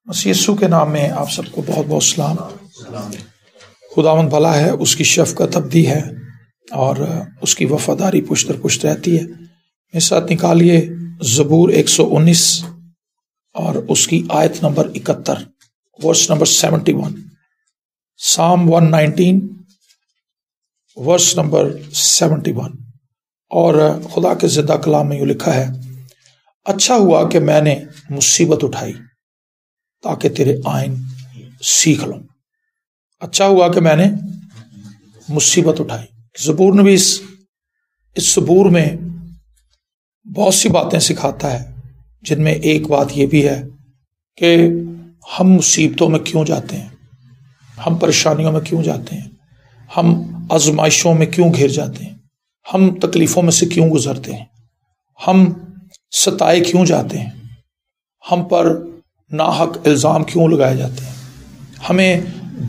مسیح یسوع کے نام میں آپ سب کو بہت بہت سلام۔ خداوند بھلا ہے، اس کی شفقت ابدی ہے اور اس کی وفاداری پشت در پشت رہتی ہے۔ میرے ساتھ نکالیے زبور 119 اور اس کی آیت نمبر 71، ورس نمبر 71، سام 119 ورس نمبر 71۔ اور خدا کے زندہ کلام میں یہ لکھا ہے، اچھا ہوا کہ میں نے مصیبت اٹھائی تاکہ تیرے آئین سیکھ لوں۔ اچھا ہوا کہ میں نے مصیبت اٹھائی۔ زبور نویس اس زبور میں بہت سی باتیں سکھاتا ہے، جن میں ایک بات یہ بھی ہے کہ ہم مصیبتوں میں کیوں جاتے ہیں، ہم پریشانیوں میں کیوں جاتے ہیں، ہم آزمائشوں میں کیوں گھر جاتے ہیں، ہم تکلیفوں میں سے کیوں گزرتے ہیں، ہم ستائے کیوں جاتے ہیں، ہم پر ناحق الزام کیوں لگائے جاتے ہیں، ہمیں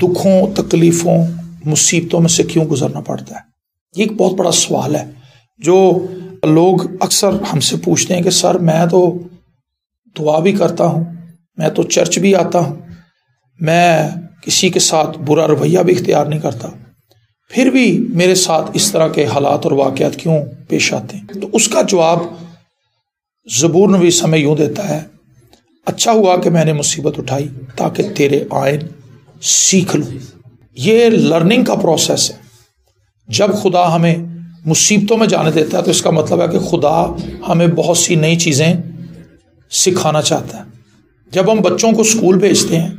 دکھوں تکلیفوں مصیبتوں میں سے کیوں گزرنا پڑتا ہے۔ یہ ایک بہت بڑا سوال ہے جو لوگ اکثر ہم سے پوچھتے ہیں کہ سر میں تو دعا بھی کرتا ہوں، میں تو چرچ بھی آتا ہوں، میں کسی کے ساتھ برا رویہ بھی اختیار نہیں کرتا، پھر بھی میرے ساتھ اس طرح کے حالات اور واقعات کیوں پیش آتے ہیں؟ تو اس کا جواب زبور نویس ہمیں یوں دیتا ہے، اچھا ہوا کہ میں نے مصیبت اٹھائی تاکہ تیرے آئین سیکھ لوں۔ یہ لرننگ کا پروسیس ہے۔ جب خدا ہمیں مصیبتوں میں جانے دیتا ہے تو اس کا مطلب ہے کہ خدا ہمیں بہت سی نئی چیزیں سکھانا چاہتا ہے۔ جب ہم بچوں کو اسکول بھیجتے ہیں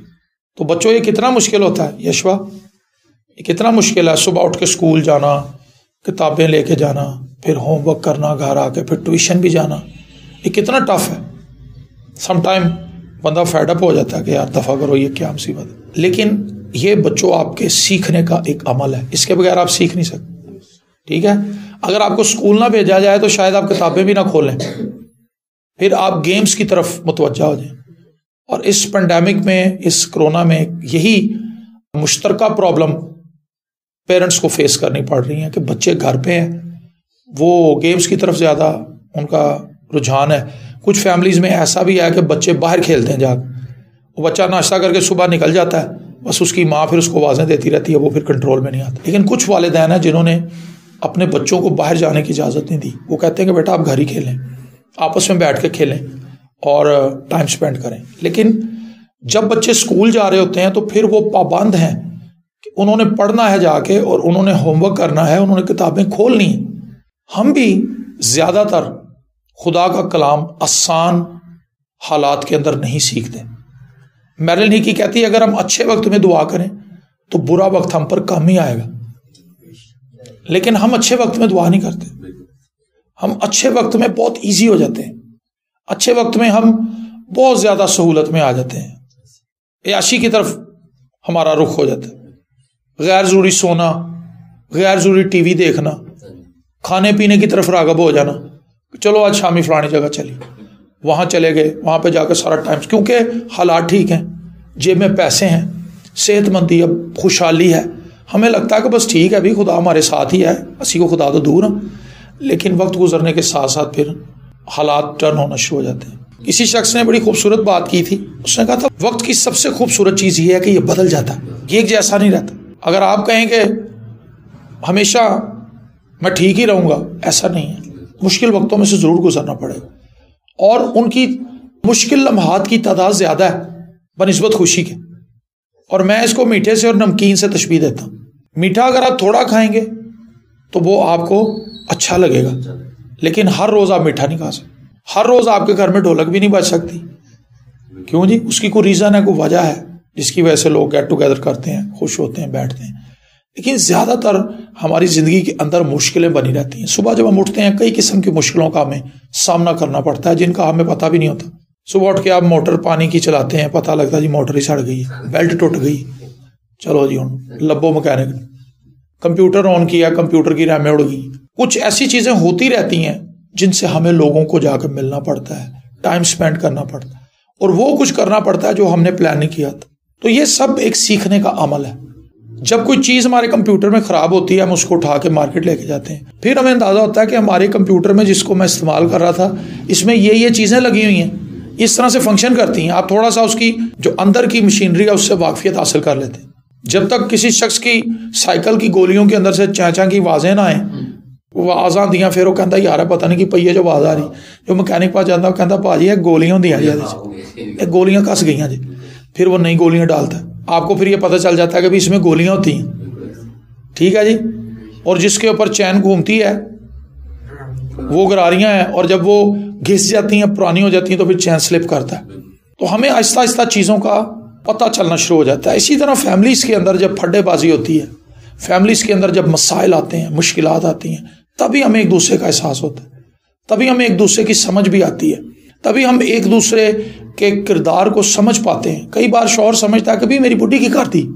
تو بچوں یہ کتنا مشکل ہوتا ہے یشوا، یہ کتنا مشکل ہے صبح اٹھ کے اسکول جانا، کتابیں لے کے جانا، پھر ہوم ورک کرنا، گھر آ کے پھر ٹیوشن بھی جانا، یہ کتنا ٹف ہے۔ سم ٹائم بندہ فیڈ اپ ہو جاتا ہے کہ یار دفعہ کرو، یہ کیا مصیبت ہے۔ لیکن یہ بچوں آپ کے سیکھنے کا ایک عمل ہے، اس کے بغیر آپ سیکھ نہیں سکتے، ٹھیک ہے۔ اگر آپ کو اسکول نہ بھیجا جائے تو شاید آپ کتابیں بھی نہ کھولیں، پھر آپ گیمز کی طرف متوجہ ہو جائیں۔ اور اس پینڈیمک میں، اس کرونا میں یہی مشترکہ پرابلم پیرنٹس کو فیس کرنی پڑ رہی ہیں کہ بچے گھر پہ ہیں، وہ گیمز کی طرف زیادہ ان کا رجحان ہے۔ کچھ فیملیز میں ایسا بھی ہے کہ بچے باہر کھیلتے ہیں جا کے، وہ بچہ ناشتہ کر کے صبح نکل جاتا ہے، بس اس کی ماں پھر اس کو آوازیں دیتی رہتی ہے، وہ پھر کنٹرول میں نہیں آتا۔ لیکن کچھ والدین ہیں جنہوں نے اپنے بچوں کو باہر جانے کی اجازت نہیں دی، وہ کہتے ہیں کہ بیٹا آپ گھر ہی کھیلیں، آپس میں بیٹھ کے کھیلیں اور ٹائم سپینڈ کریں۔ لیکن جب بچے اسکول جا رہے ہوتے ہیں تو پھر وہ پابند ہیں کہ انہوں نے پڑھنا ہے جا کے، اور انہوں نے ہوم ورک کرنا ہے، انہوں نے کتابیں کھولنی ہیں۔ ہم بھی زیادہ تر خدا کا کلام آسان حالات کے اندر نہیں سیکھتے۔ میرل ہی کی کہتی ہے اگر ہم اچھے وقت میں دعا کریں تو برا وقت ہم پر کم ہی آئے گا، لیکن ہم اچھے وقت میں دعا نہیں کرتے۔ ہم اچھے وقت میں بہت ایزی ہو جاتے ہیں، اچھے وقت میں ہم بہت زیادہ سہولت میں آ جاتے ہیں، عیاشی کی طرف ہمارا رخ ہو جاتا ہے، غیر ضروری سونا، غیر ضروری ٹی وی دیکھنا، کھانے پینے کی طرف راغب ہو جانا، چلو آج شامی فلانی جگہ چلی، وہاں چلے گئے، وہاں پہ جا کے سارا ٹائم، کیونکہ حالات ٹھیک ہیں، جیب میں پیسے ہیں، صحت مندی ہے، خوشحالی ہے، ہمیں لگتا ہے کہ بس ٹھیک ہے بھی خدا ہمارے ساتھ ہی ہے، اسی کو خدا تو دور ہیں۔ لیکن وقت گزرنے کے ساتھ ساتھ پھر حالات ٹرن ہونا شروع ہو جاتے ہیں۔ کسی شخص نے بڑی خوبصورت بات کی تھی، اس نے کہا تھا وقت کی سب سے خوبصورت چیز یہ ہے کہ یہ بدل جاتا ہے، یہ ایک جیسا نہیں رہتا۔ اگر آپ کہیں کہ ہمیشہ میں ٹھیک ہی رہوں گا، ایسا نہیں ہے، مشکل وقتوں میں سے ضرور گزرنا پڑے گا، اور ان کی مشکل لمحات کی تعداد زیادہ ہے بنسبت خوشی کے۔ اور میں اس کو میٹھے سے اور نمکین سے تشبیہ دیتا ہوں۔ میٹھا اگر آپ تھوڑا کھائیں گے تو وہ آپ کو اچھا لگے گا، لیکن ہر روز آپ میٹھا نہیں کھا سکتے۔ ہر روز آپ کے گھر میں ڈھولک بھی نہیں بج سکتی، کیوں جی؟ اس کی کوئی ریزن ہے، کوئی وجہ ہے جس کی وجہ سے لوگ گیٹ ٹوگیدر کرتے ہیں، خوش ہوتے ہیں، بیٹھتے ہیں۔ لیکن زیادہ تر ہماری زندگی کے اندر مشکلیں بنی رہتی ہیں۔ صبح جب ہم اٹھتے ہیں کئی قسم کی مشکلوں کا ہمیں سامنا کرنا پڑتا ہے، جن کا ہمیں پتہ بھی نہیں ہوتا۔ صبح اٹھ کے آپ موٹر پانی کی چلاتے ہیں، پتہ لگتا ہے جی موٹر ہی سڑ گئی، بیلٹ ٹوٹ گئی، چلو جی لبو مکینک، کمپیوٹر آن کیا، کمپیوٹر کی رامیں اڑ گئی۔ کچھ ایسی چیزیں ہوتی رہتی ہیں جن سے ہمیں لوگوں کو جا کے ملنا پڑتا ہے، ٹائم سپینڈ کرنا پڑتا ہے، اور وہ کچھ کرنا پڑتا ہے جو ہم نے پلان نہیں کیا تھا۔ تو یہ سب ایک سیکھنے کا عمل ہے۔ جب کوئی چیز ہمارے کمپیوٹر میں خراب ہوتی ہے، ہم اس کو اٹھا کے مارکیٹ لے کے جاتے ہیں، پھر ہمیں اندازہ ہوتا ہے کہ ہمارے کمپیوٹر میں جس کو میں استعمال کر رہا تھا اس میں یہ چیزیں لگی ہوئی ہیں، اس طرح سے فنکشن کرتی ہیں. آپ تھوڑا سا اس کی جو اندر کی مشینری ہے اس سے واقفیت حاصل کر لیتے ہیں. جب تک کسی شخص کی سائیکل کی گولیوں کے اندر سے چاچا کی آوازیں نہ آئیں, وہ آزاں دیاں پھر وہ کہتا یار پتہ نہیں کہ پہیے جو آواز آ رہی, جو مکینک پاس جاتا وہ کہتا بھاجی یہ گولیاں ہوندیاں جی, یہ گولیاں کس گئی جی. پھر وہ نئی گولیاں ڈالتا ہے. آپ کو پھر یہ پتہ چل جاتا ہے کہ بھی اس میں گولیاں ہوتی ہیں. ٹھیک ہے جی. اور جس کے اوپر چین گھومتی ہے وہ گراریاں ہیں, اور جب وہ گھس جاتی ہیں پرانی ہو جاتی ہیں تو پھر چین سلپ کرتا ہے. تو ہمیں آہستہ آہستہ چیزوں کا پتہ چلنا شروع ہو جاتا ہے. اسی طرح فیملیز کے اندر جب پھڈے بازی ہوتی ہے, فیملیز کے اندر جب مسائل آتے ہیں, مشکلات آتی ہیں, تبھی ہمیں ایک دوسرے کا احساس ہوتا ہے, تبھی ہمیں ایک دوسرے کی سمجھ بھی آتی ہے, تبھی ہم ایک دوسرے کے کردار کو سمجھ پاتے ہیں. کئی بار شوہر سمجھتا ہے کہ بھی میری بڈھی کی کرتی.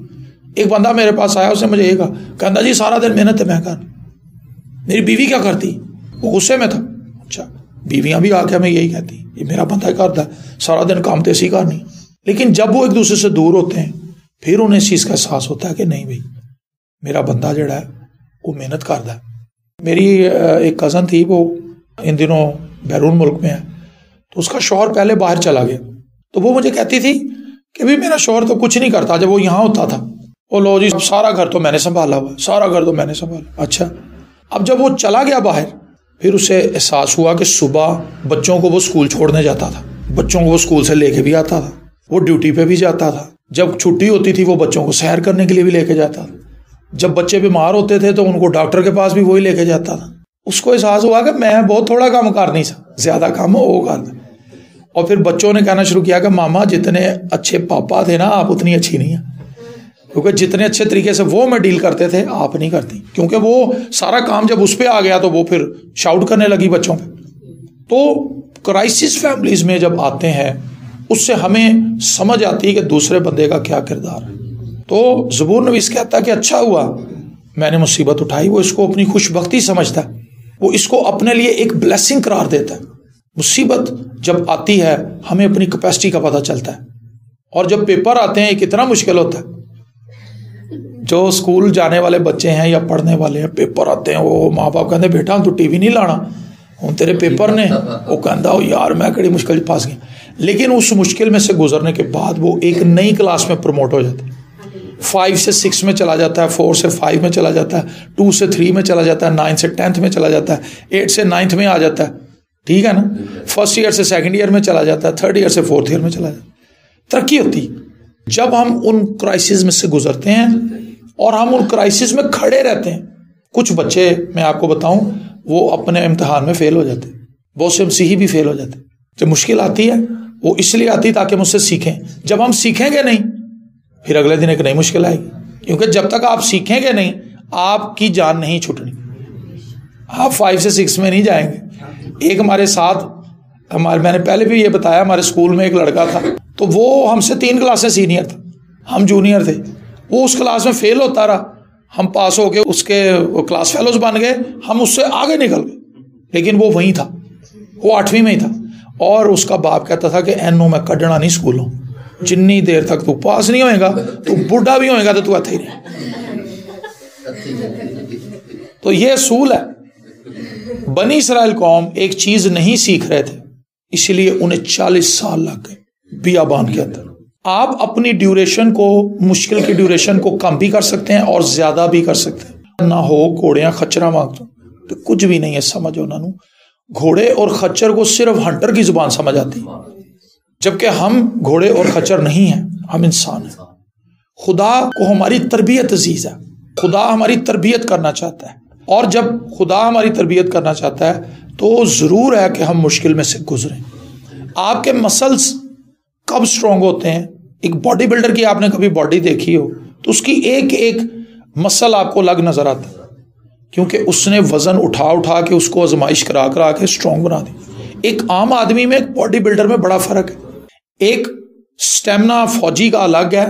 ایک بندہ میرے پاس آیا, اسے مجھے یہ کہا, کہتا جی سارا دن محنت ہے. میں کہا میری بیوی کیا کرتی؟ وہ غصے میں تھا. اچھا بیویاں بھی آ کے ہمیں یہی کہتی یہ میرا بندہ کرتا ہے سارا دن کام تو اسی کرنی. لیکن جب وہ ایک دوسرے سے دور ہوتے ہیں پھر انہیں اس چیز کا احساس ہوتا ہے کہ نہیں بھائی میرا بندہ جڑا ہے وہ محنت کرتا ہے. میری ایک کزن تھی, وہ ان دنوں بیرون ملک میں ہے, تو اس کا شوہر پہلے باہر چلا گیا. تو وہ مجھے کہتی تھی کہ بھی میرا شوہر تو کچھ نہیں کرتا. جب وہ یہاں ہوتا تھا وہ لو جی سارا گھر تو میں نے سنبھالا ہوا, سارا گھر تو میں نے سنبھالا. اچھا اب جب وہ چلا گیا باہر, پھر اسے احساس ہوا کہ صبح بچوں کو وہ اسکول چھوڑنے جاتا تھا, بچوں کو وہ اسکول سے لے کے بھی آتا تھا, وہ ڈیوٹی پہ بھی جاتا تھا, جب چھٹی ہوتی تھی وہ بچوں کو سیر کرنے کے لیے بھی لے کے جاتا تھا, جب بچے بیمار ہوتے تھے تو ان کو ڈاکٹر کے پاس بھی وہی لے کے جاتا تھا. اس کو احساس ہوا کہ میں بہت تھوڑا کام کر نہیں سا, زیادہ کام وہ کرتا. اور پھر بچوں نے کہنا شروع کیا کہ ماما جتنے اچھے پاپا تھے نا آپ اتنی اچھی نہیں ہیں, کیونکہ جتنے اچھے طریقے سے وہ میں ڈیل کرتے تھے آپ نہیں کرتی. کیونکہ وہ سارا کام جب اس پہ آ گیا تو وہ پھر شاؤٹ کرنے لگی بچوں پہ. تو کرائسس فیملیز میں جب آتے ہیں اس سے ہمیں سمجھ آتی ہے کہ دوسرے بندے کا کیا کردار ہے. تو زبور نویس کہتا ہے کہ اچھا ہوا میں نے مصیبت اٹھائی. وہ اس کو اپنی خوش بختی سمجھتا ہے, وہ اس کو اپنے لیے ایک بلیسنگ قرار دیتا ہے. مصیبت جب آتی ہے ہمیں اپنی کیپیسٹی کا پتہ چلتا ہے. اور جب پیپر آتے ہیں یہ کتنا مشکل ہوتا ہے. جو اسکول جانے والے بچے ہیں یا پڑھنے والے ہیں, پیپر آتے ہیں, وہ ماں باپ کہتے ہیں بیٹا تو ٹی وی نہیں لانا ہوں تیرے پیپر نے. وہ کہتا ہو یار میں کڑی مشکل پھنس گیا. لیکن اس مشکل میں سے گزرنے کے بعد وہ ایک نئی کلاس میں پروموٹ ہو جاتا ہے. 5 سے 6 میں چلا جاتا ہے, 4 سے 5 میں چلا جاتا ہے, 2 سے 3 میں چلا جاتا ہے, 9 سے 10th میں چلا جاتا ہے, 8 سے 9th میں آ جاتا ہے. ٹھیک ہے نا. فرسٹ ایئر سے سیکنڈ ایئر میں چلا جاتا ہے, تھرڈ ایئر سے فورتھ ایئر میں چلا جاتا ہے. ترقی ہوتی جب ہم ان کرائسس میں سے گزرتے ہیں اور ہم ان کرائسس میں کھڑے رہتے ہیں. کچھ بچے میں آپ کو بتاؤں وہ اپنے امتحان میں فیل ہو جاتے, بہت سے مسیحی بھی فیل ہو جاتے. جب مشکل آتی ہے وہ اس لیے آتی تاکہ مجھ سے سیکھیں. جب ہم سیکھیں گے نہیں پھر اگلے دن ایک نئی مشکل آئے گی, کیونکہ جب تک آپ سیکھیں گے نہیں آپ کی جان نہیں چھٹنی. آپ 5 سے 6 میں نہیں جائیں گے. ایک ہمارے ساتھ میں نے پہلے بھی یہ بتایا, ہمارے اسکول میں ایک لڑکا تھا, تو وہ ہم سے 3 کلاسیں سینئر تھا, ہم جونیئر تھے. وہ اس کلاس میں فیل ہوتا رہا, ہم پاس ہو گئے, اس کے کلاس فیلوز بن گئے, ہم اس سے آگے نکل گئے. لیکن وہ وہیں تھا, وہ 8ویں میں ہی تھا. اور اس کا باپ کہتا تھا کہ اینو میں کڈنا نہیں اسکولوں, جنی دیر تک تو پاس نہیں ہوئے گا تو بڈھا بھی ہوئے گا تو اتھے ہی نہیں. تو یہ اصول ہے. بنی اسرائیل قوم ایک چیز نہیں سیکھ رہے تھے, اسی لیے انہیں 40 سال لگ گئے بیابان کے اندر. آپ اپنی ڈیوریشن کو, مشکل کی ڈیوریشن کو کم بھی کر سکتے ہیں اور زیادہ بھی کر سکتے ہیں. نہ ہو گھوڑیاں خچرا مانگتا تو کچھ بھی نہیں ہے سمجھ انہوں نے. گھوڑے اور خچر کو صرف ہنٹر کی زبان سمجھ آتی, جبکہ ہم گھوڑے اور خچر نہیں ہیں, ہم انسان ہیں. خدا کو ہماری تربیت عزیز ہے, خدا ہماری تربیت کرنا چاہتا ہے. اور جب خدا ہماری تربیت کرنا چاہتا ہے تو ضرور ہے کہ ہم مشکل میں سے گزریں. آپ کے مسلز کب سٹرونگ ہوتے ہیں؟ ایک باڈی بلڈر کی آپ نے کبھی باڈی دیکھی ہو تو اس کی ایک ایک مسل آپ کو الگ نظر آتا ہے, کیونکہ اس نے وزن اٹھا کے اس کو آزمائش کرا کے سٹرونگ بنا دی. ایک عام آدمی میں, ایک باڈی بلڈر میں بڑا فرق ہے. ایک سٹیمنا فوجی کا الگ ہے,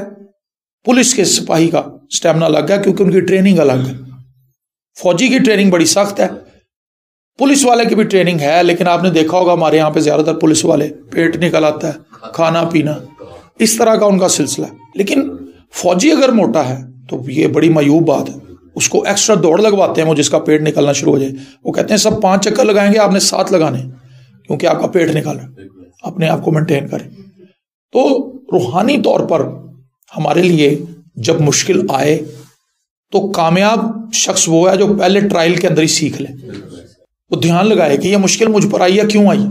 پولیس کے سپاہی کا سٹیمنا الگ ہے, کیونکہ ان کی ٹریننگ الگ ہے. فوجی کی ٹریننگ بڑی سخت ہے, پولیس والے کی بھی ٹریننگ ہے, لیکن آپ نے دیکھا ہوگا ہمارے یہاں پہ زیادہ تر پولیس والے پیٹ نکل آتا ہے, کھانا پینا اس طرح کا ان کا سلسلہ ہے. لیکن فوجی اگر موٹا ہے تو یہ بڑی معیوب بات ہے, اس کو ایکسٹرا دوڑ لگواتے ہیں وہ جس کا پیٹ نکلنا شروع ہو جائے. وہ کہتے ہیں سب 5 چکر لگائیں گے, آپ نے 7 لگانے کیونکہ آپ کا پیٹ نکل رہا ہے. اپنے آپ کو مینٹین کریں. تو روحانی طور پر ہمارے لیے جب مشکل آئے تو کامیاب شخص وہ ہے جو پہلے ٹرائل کے اندر ہی سیکھ لے, وہ دھیان لگائے کہ یہ مشکل مجھ پر آئی ہے, کیوں آئی.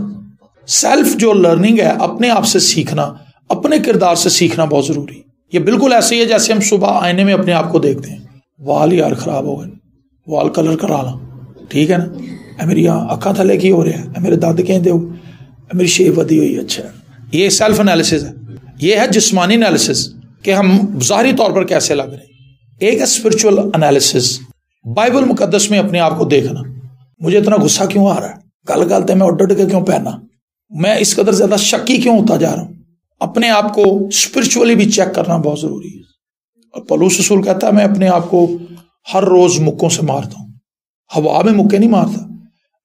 سیلف جو لرننگ ہے, اپنے آپ سے سیکھنا, اپنے کردار سے سیکھنا بہت ضروری ہے. یہ بالکل ایسے ہی ہے جیسے ہم صبح آئینے میں اپنے آپ کو دیکھتے ہیں, وال یار خراب ہو گئے, وال کلر کرا لا, ٹھیک ہے نا, اے میری اکھاں تھلے کی ہو رہا ہے, اے میرے دانت کہیں دے, میری شیپ ودی ہوئی, اچھا. یہ سیلف انالیسس ہے. یہ ہے جسمانی انالیسس کہ ہم ظاہری طور پر کیسے لگ رہے ہیں. ایک ہے اسپرچول انالیسس, بائبل مقدس میں اپنے آپ کو دیکھنا, مجھے اتنا غصہ کیوں آ رہا ہے, گل گلتے میں اڈ کے کیوں پہنا, میں اس قدر زیادہ شکی کیوں ہوتا جا رہا ہوں. اپنے آپ کو اسپرچولی بھی چیک کرنا بہت ضروری ہے. اور پولس رسول کہتا ہے میں اپنے آپ کو ہر روز مکوں سے مارتا ہوں. ہوا میں مکے نہیں مارتا,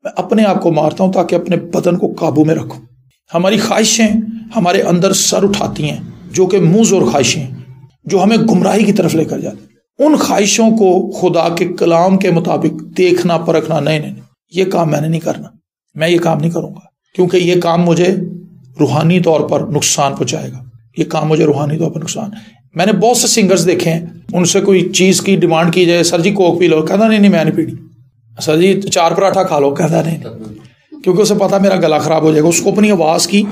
میں اپنے آپ کو مارتا ہوں تاکہ اپنے بدن کو قابو میں رکھوں. ہماری خواہشیں ہمارے اندر سر اٹھاتی ہیں جو کہ منہ زور خواہشیں ہیں, جو ہمیں گمراہی کی طرف لے کر جاتی. ان خواہشوں کو خدا کے کلام کے مطابق دیکھنا پرکھنا, نہیں, یہ کام میں نے نہیں کرنا, میں یہ کام نہیں کروں گا کیونکہ یہ کام مجھے روحانی طور پر نقصان پہنچائے گا, یہ کام مجھے روحانی طور پر نقصان. میں نے بہت سے سنگرز دیکھے ہیں, ان سے کوئی چیز کی ڈیمانڈ کی جائے, سر جی کوک پی لو, کہتا نہیں میں نہیں پینی. سر جی 4 پراٹھا کھا لو, کہتا نہیں, کیونکہ اسے پتا میرا گلا خراب ہو جائے گا. اس کو اپنی آواز کی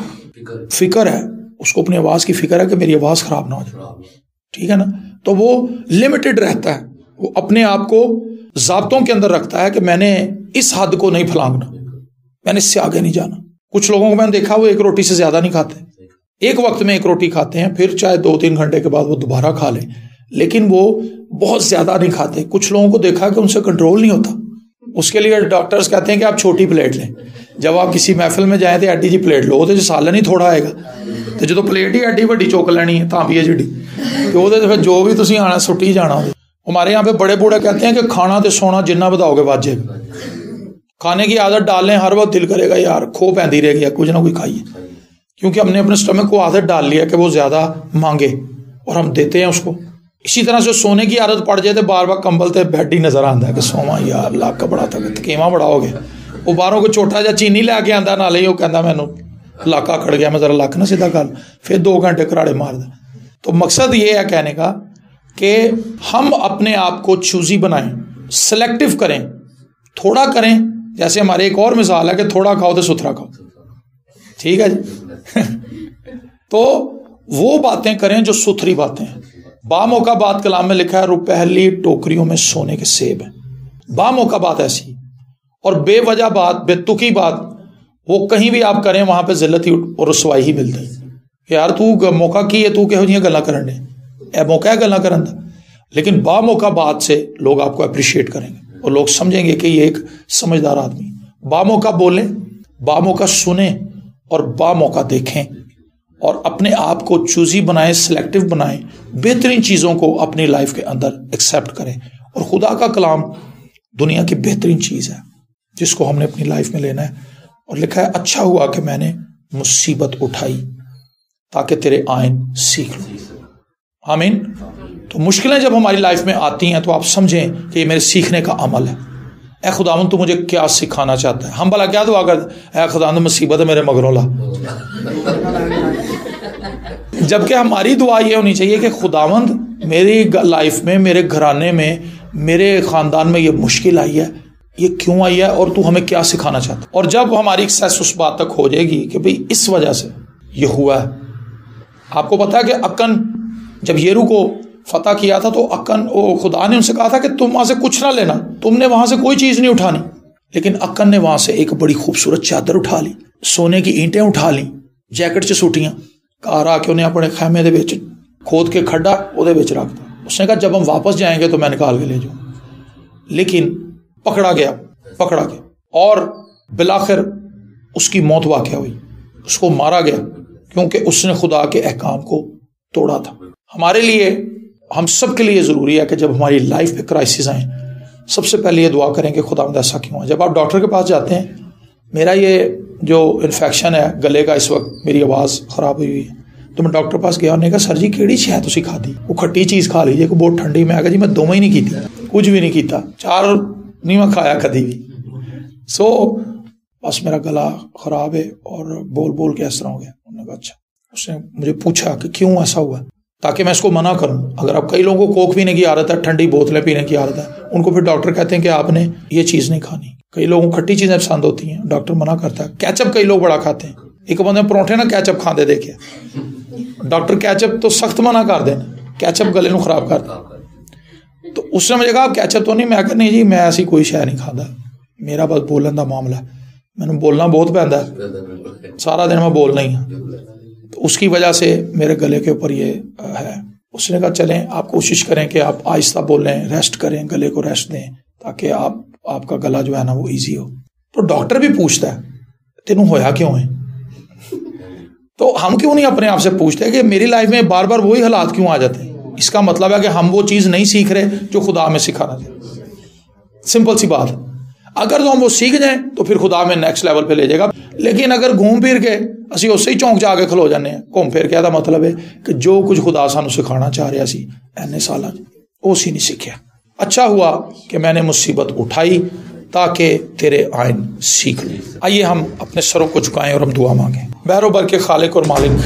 فکر ہے, اس کو اپنی آواز کی فکر ہے کہ میری آواز خراب نہ ہو جائے, ٹھیک ہے نا. تو وہ لمیٹڈ رہتا ہے, وہ اپنے آپ کو ضابطوں کے اندر رکھتا ہے کہ میں نے اس حد کو نہیں پھلانگنا, میں نے اس سے آگے نہیں جانا. کچھ لوگوں کو میں نے دیکھا وہ 1 روٹی سے زیادہ نہیں کھاتے, ایک وقت میں 1 روٹی کھاتے ہیں, پھر چاہے 2-3 گھنٹے کے بعد وہ دوبارہ کھا لیں, لیکن وہ بہت زیادہ نہیں کھاتے. کچھ لوگوں کو دیکھا کہ ان سے کنٹرول نہیں ہوتا. اس کے لیے ڈاکٹرز کہتے ہیں کہ آپ چھوٹی پلیٹ لیں. جب آپ کسی محفل میں جائیں تو ایڈی جی پلیٹ لو, وہ سالن ہی تھوڑا آئے گا, تو جو پلیٹ ہی ایڈی وڈی چک لینی ہے تاں بھی ہے جی, کہ وہ پھر جو بھی تسی آنا سٹی جانا. ہمارے یہاں پہ بڑے بوڑھے کہتے ہیں کہ کھانا تے سونا جنہ بتاؤ گے بچ جائے گا. کھانے کی عادت ڈال لیں, ہر وقت دل کرے گا یار کھو پہنتی رہے گی, کچھ نہ کوئی کھائیے, کیونکہ ہم نے اپنے اسٹمک کو عادت ڈال لیا کہ وہ زیادہ مانگے اور ہم دیتے ہیں اس کو. اسی طرح سے سونے کی عادت پڑ جائے تو بار بار کمبل تے بیڈ ہی نظر آتا ہے کہ سواں یار لاکھ کا بڑا تھا, تکیواں بڑا ہو گیا. وہ باہروں کو چھوٹا جا چینی لے کے آتا نہ لے, وہ کہتا مینوں لاکا کھڑ گیا, میں ذرا لک نہ سیدھا کر, پھر 2 گھنٹے کراڑے مار دیں. تو مقصد یہ ہے کہنے کا کہ ہم اپنے آپ کو چوزی بنائیں, سلیکٹو کریں, تھوڑا کریں. جیسے ہمارے ایک اور مثال ہے کہ تھوڑا کھاؤ تو ستھرا کھاؤ, ٹھیک ہے جی. تو وہ باتیں کریں جو ستھری باتیں ہیں. با موقع بات کلام میں لکھا ہے پہلی ٹوکریوں میں سونے کے سیب ہیں. با موقع بات ایسی, اور بے وجہ بات, بے تکی بات, وہ کہیں بھی آپ کریں وہاں پہ ذلت ہی اور رسوائی ہی ملتی ہے. یار تو موقع کی ہے, تو کہو جی گلاں کرن دے, اے موقع ہے گلاں کرن دا. لیکن با موقع بات سے لوگ آپ کو اپریشیٹ کریں گے اور لوگ سمجھیں گے کہ یہ ایک سمجھدار آدمی. با موقع بولیں, با موقع سنیں اور با موقع دیکھیں, اور اپنے آپ کو چوزی بنائیں, سلیکٹو بنائیں, بہترین چیزوں کو اپنی لائف کے اندر ایکسیپٹ کریں. اور خدا کا کلام دنیا کی بہترین چیز ہے جس کو ہم نے اپنی لائف میں لینا ہے. اور لکھا ہے اچھا ہوا کہ میں نے مصیبت اٹھائی تاکہ تیرے آئین سیکھ لوں. آمین. تو مشکلیں جب ہماری لائف میں آتی ہیں تو آپ سمجھیں کہ یہ میرے سیکھنے کا عمل ہے. اے خداوند تو مجھے کیا سکھانا چاہتا ہے. ہم بھلا کیا دعا کرتے, اے خداوند مصیبت میرے مگروں لا. جبکہ ہماری دعا یہ ہونی چاہیے کہ خداوند میری لائف میں, میرے گھرانے میں, میرے خاندان میں یہ مشکل آئی ہے, یہ کیوں آئی ہے اور تو ہمیں کیا سکھانا چاہتا ہے. اور جب ہماری ایکسیس اس بات تک ہو جائے گی کہ بھئی اس وجہ سے یہ ہوا ہے. آپ کو پتا ہے کہ اکن جب یرو کو فتح کیا تھا تو اکن خدا نے ان سے کہا تھا کہ تم وہاں سے کچھ نہ لینا, تم نے وہاں سے کوئی چیز نہیں اٹھانی. لیکن اکن نے وہاں سے ایک بڑی خوبصورت چادر اٹھا لی, سونے کی اینٹیں اٹھا لیں, جیکٹ چ سوٹیاں, گھر آ کے انہیں اپنے خیمے دے وچ کھود کے کھڈا وہ دے وچ رکھ دیا. اس نے کہا جب ہم واپس جائیں گے تو میں نکال کے لے جاؤں. لیکن پکڑا گیا, اور بالآخر اس کی موت واقع ہوئی, اس کو مارا گیا کیونکہ اس نے خدا کے احکام کو توڑا تھا. ہمارے لیے, ہم سب کے لیے ضروری ہے کہ جب ہماری لائف پہ کرائسس آئیں سب سے پہلے یہ دعا کریں کہ خداوند ایسا کیوں ہے. جب آپ ڈاکٹر کے پاس جاتے ہیں, میرا یہ جو انفیکشن ہے گلے کا, اس وقت میری آواز خراب ہوئی ہے, تو میں ڈاکٹر پاس گیا, انہوں نے کہا سر جی کیڑی شے تسی کھا دی, وہ کھٹی چیز کھا لیجیے, کوئی بہت ٹھنڈی. میں کہا جی میں دوویں ہی نہیں کیتی, کچھ بھی نہیں کیتا, 4 نہیں میں کھایا کدی بھی. سو بس میرا گلا خراب ہے اور بول بول کے اس طرح ہو گیا. انہوں نے کہا اچھا. اس نے مجھے پوچھا کہ کیوں ایسا ہوا تاکہ میں اس کو منع کروں. اگر اب کئی لوگوں کو کوک پینے کی عادت ہے, ٹھنڈی بوتلیں پینے کی عادت ہے, ان کو پھر ڈاکٹر کہتے ہیں کہ آپ نے یہ چیز نہیں کھانی. کئی لوگوں کو کھٹی چیزیں پسند ہوتی ہیں, ڈاکٹر منع کرتا ہے. کیچپ کئی لوگ بڑا کھاتے ہیں. ایک بندے پروٹھے نا کیچپ کھاندے دیکھے, ڈاکٹر کیچپ تو سخت منع کر دینا, کیچپ گلے نو خراب کرتا. تو اس نے مجھے کہا آپ کیچپ تو نہیں. میں کہا نہیں جی میں ایسی کوئی شے نہیں کھاتا, میرا بس بولن کا معاملہ ہے, میں نے بولنا بہت پہنتا ہے, سارا دن میں بولنا ہی ہوں. تو اس کی وجہ سے میرے گلے کے اوپر یہ ہے. اس نے کہا چلیں آپ کوشش کریں کہ آپ آہستہ بولیں, ریسٹ کریں, گلے کو ریسٹ دیں تاکہ آپ کا گلا جو ہے نا وہ ایزی ہو. تو ڈاکٹر بھی پوچھتا ہے تینوں ہویا کیوں ہے. تو ہم کیوں نہیں اپنے آپ سے پوچھتے کہ میری لائف میں بار بار وہی حالات کیوں آ جاتے ہیں. اس کا مطلب ہے کہ ہم وہ چیز نہیں سیکھ رہے جو خدا میں سکھانا چاہیے. سمپل سی بات ہے. اگر تو ہم وہ سیکھ جائیں تو پھر خدا میں نیکسٹ لیول پہ لے جائے گا. لیکن اگر گھوم پھر کے اسی اس سے ہی چونک جا کے کھلو جانے ہیں, گھوم پھر کے دا مطلب ہے کہ جو کچھ خدا سانو سکھانا چاہ رہا سی اینے سالاں وہ سی نہیں سیکھیا. اچھا ہوا کہ میں نے مصیبت اٹھائی تاکہ تیرے آئین سیکھ لیں. آئیے ہم اپنے سروں کو جھکائیں اور ہم دعا مانگیں. بحر و بر کے خالق اور مالک,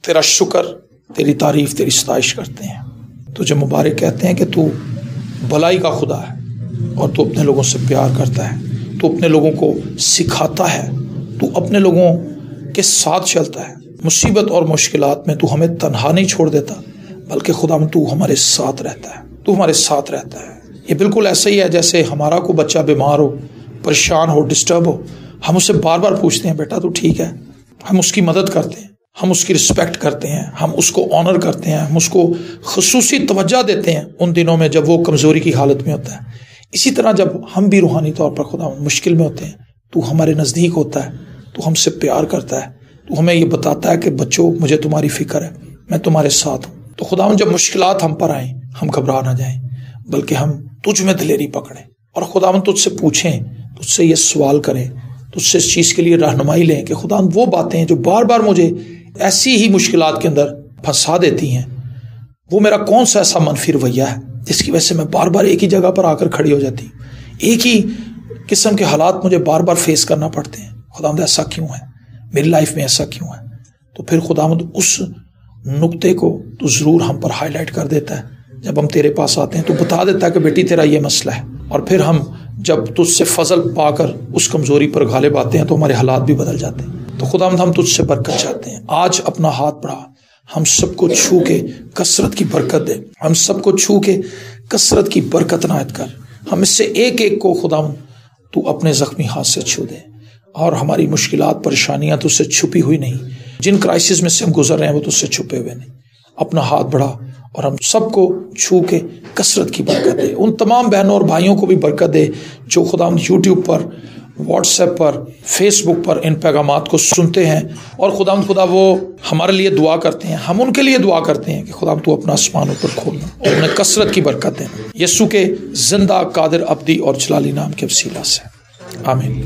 تیرا شکر, تیری تعریف, تیری ستائش کرتے ہیں. تجھے مبارک کہتے ہیں کہ تو بھلائی کا خدا ہے اور تو اپنے لوگوں سے پیار کرتا ہے, تو اپنے لوگوں کو سکھاتا ہے, تو اپنے لوگوں کے ساتھ چلتا ہے. مصیبت اور مشکلات میں تو ہمیں تنہا نہیں چھوڑ دیتا بلکہ خدا میں تو ہمارے ساتھ رہتا ہے, تو ہمارے ساتھ رہتا ہے. یہ بالکل ایسا ہی ہے جیسے ہمارا کوئی بچہ بیمار ہو, پریشان ہو, ڈسٹرب ہو, ہم اسے بار بار پوچھتے ہیں بیٹا تو ٹھیک ہے. ہم اس کی مدد کرتے ہیں, ہم اس کی رسپیکٹ کرتے ہیں, ہم اس کو آنر کرتے ہیں, ہم اس کو خصوصی توجہ دیتے ہیں ان دنوں میں جب وہ کمزوری کی حالت میں ہوتا ہے. اسی طرح جب ہم بھی روحانی طور پر خدا مشکل میں ہوتے ہیں تو ہمارے نزدیک ہوتا ہے, تو ہم سے پیار کرتا ہے, تو ہمیں یہ بتاتا ہے کہ بچوں مجھے تمہاری فکر ہے, میں تمہارے ساتھ ہوں. تو خدا جب مشکلات ہم پر آئیں ہم گھبرا نہ جائیں بلکہ ہم تجھ میں دلیری پکڑیں اور خدا تجھ سے پوچھیں, تجھ سے یہ سوال کریں, تجھ سے اس چیز کے لیے رہنمائی لیں کہ خدا وہ باتیں جو بار بار مجھے ایسی ہی مشکلات کے اندر پھنسا دیتی ہیں, وہ میرا کون سا ایسا منفی رویہ ہے جس کی وجہ سے میں بار بار ایک ہی جگہ پر آ کر کھڑی ہو جاتی ہوں, ایک ہی قسم کے حالات مجھے بار بار فیس کرنا پڑتے ہیں. خداوند ایسا کیوں ہے میری لائف میں, ایسا کیوں ہے؟ تو پھر خداوند اس نقطے کو تو ضرور ہم پر ہائی لائٹ کر دیتا ہے. جب ہم تیرے پاس آتے ہیں تو بتا دیتا ہے کہ بیٹی تیرا یہ مسئلہ ہے, اور پھر ہم جب تجھ سے فضل پا کر اس کمزوری پر غالب آتے ہیں تو ہمارے حالات بھی بدل جاتے ہیں. تو خداوند ہم تجھ سے برکت چاہتے ہیں. آج اپنا ہاتھ بڑھا, ہم سب کو چھو کے کثرت کی برکت دے, ہم سب کو چھو کے کثرت کی برکت عنایت کر. ہم اس سے ایک ایک کو خداوند تو اپنے زخمی ہاتھ سے چھو دے, اور ہماری مشکلات پریشانیاں تو اس سے چھپی ہوئی نہیں, جن کرائسس میں سے ہم گزر رہے ہیں وہ تو اس سے چھپے ہوئے نہیں. اپنا ہاتھ بڑھا اور ہم سب کو چھو کے کثرت کی برکت دے. ان تمام بہنوں اور بھائیوں کو بھی برکت دے جو خداوند یوٹیوب پر, واٹس ایپ پر, فیس بک پر ان پیغامات کو سنتے ہیں, اور خداوند خدا وہ ہمارے لیے دعا کرتے ہیں, ہم ان کے لیے دعا کرتے ہیں کہ خداوند تو اپنا آسمان اوپر کھولنا اور انہیں کثرت کی برکت دینا. یسوع کے زندہ, قادر, ابدی اور جلالی نام کے وسیلہ سے, آمین.